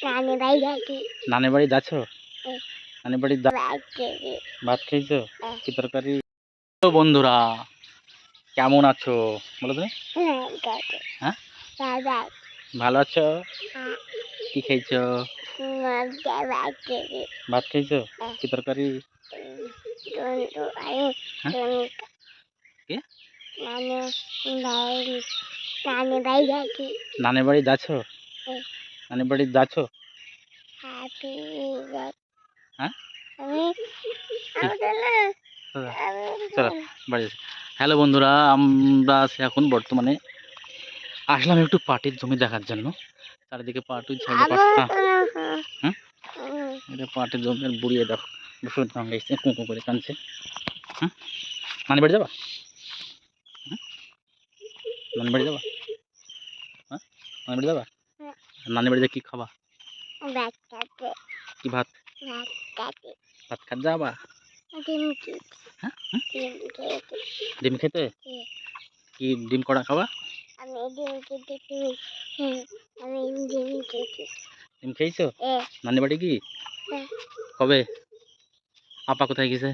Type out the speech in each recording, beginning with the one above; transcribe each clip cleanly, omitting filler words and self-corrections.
নানি বাড়ি যাচ্ছি। নানি বাড়ি যাচ্ছ? হুম। নানি বাড়ি ভাত খেয়েছি। ভাত খেয়েছো? হ্যাঁ। কি তরকারি? তো বন্ধুরা কেমন আছো বলো তুমি? হ্যাঁ বাবা ভালো আছো? কি খেয়েছো? ভাত খেয়েছি। ভাত খেয়েছো? হ্যাঁ। কি তরকারি? হ্যাঁ? কি? নানি বাড়ি যাচ্ছি। নানি বাড়ি যাচ্ছ? হুম। নানি বাড়ি যাচ্ছ? হ্যাপি হ্যাঁ আমি চলো বাড়ি যাচ্ছি। হ্যালো বন্ধুরা, আমরা আছি এখন বর্তমানে আসলাম একটু পাটির জমি দেখার জন্য। চারিদিকে পাটির সাইডে এটা পাটির জমির বুড়িয়ে দেখো বসুন সঙ্গে এসছে কুঁকু করে কাঁদছে। নানি বাড়ি যাবা? নানি বাড়ি যাবা? হ্যাঁ নানি বাড়ি যাবা? নানি বাড়িতে কি খাবা? কি ভাত? ভাত খাত যাবা? হ্যাঁ ডিম খেতে? কি ডিম কড়া খাবা? ডিম খেয়েছো? নানি বাড়ি কি কবে? আপা কোথায় গেছে?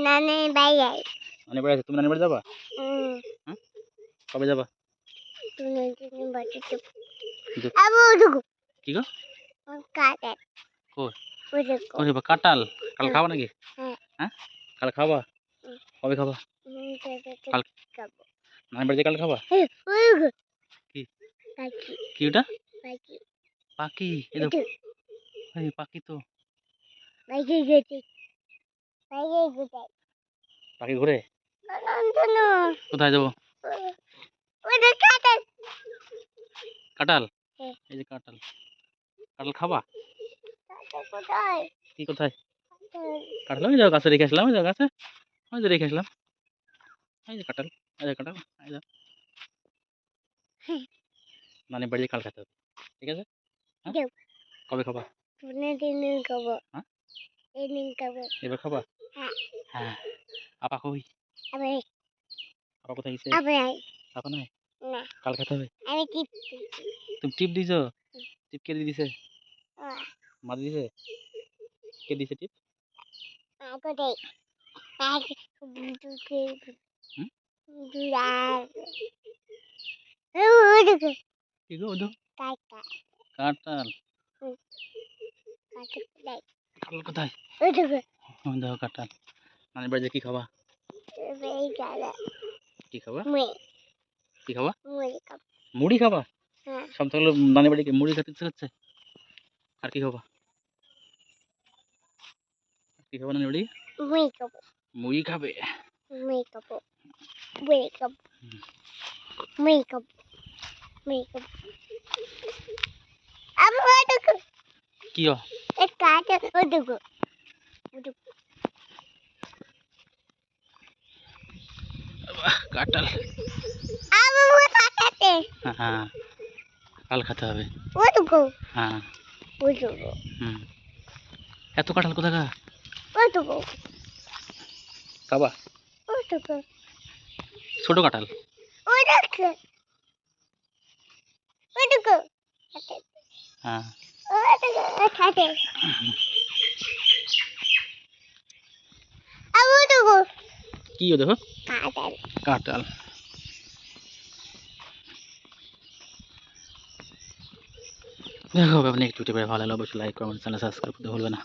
নানি বাড়ি যাই। নানি বাড়ি আছে, তুমি নানি বাড়ি যাবা? কবে যাবা? কি গো? কই বা কাঁঠাল? কাল খাবা নাকি? হ্যাঁ কাল খাবা? কবে খাবা? কাল নানি বাড়িতে কাল খাবা? কি কি ওটা? পাখি? এই দেখো পাখি তো। পাখি ঘুরে? কোথায় যাবো? কাঁঠাল? এই যে কাঁঠাল, কাঁঠাল খাবা? কি কোথায়? কাঁঠাল ওই যাও গাছে রেখে আসলাম, ওই যাও গাছে, ওই যে রেখে আসলাম, এই যে কাঁঠাল, এই যে কাঁঠাল, এই যাও। নানি বাড়ি কাল খেতে হবে, ঠিক আছে? কবে খাবা? হ্যাঁ এবার খাবা? হ্যাঁ। আপা কই? আপা কোথায় গেছে? আপা নাই? কাল খেতে হবে। তুমি টিপ দিছো? টিপ কে দিছে? মা দিছে? কে দিছে টিপ? কি গো ওদো? কাঁঠাল? কাঁঠাল কোথায়? দেখো কাঁঠাল। নানি বাড়িতে কি খাবা? কি খাবা? কি খাবা? মুড়ি খাবা? সব থাকলে নানি বাড়ি মুড়ি খেতে ইচ্ছে করছে? আর কি খাবা? কি খাবা নানি বাড়ি? মুড়ি খাবে? কি কাঁঠাল? হ্যাঁ কাল খেতে হবে। হ্যাঁ এত কাঁঠাল কোথা খাবা? ছোট কাঁঠাল? হ্যাঁ কি দেখো? কাঁঠাল। দেখো আপনি একটু ভালো লাগলে অবশ্যই লাইক কমেন্ট চ্যানেল সাবস্ক্রাইব করতে ভুলবে না।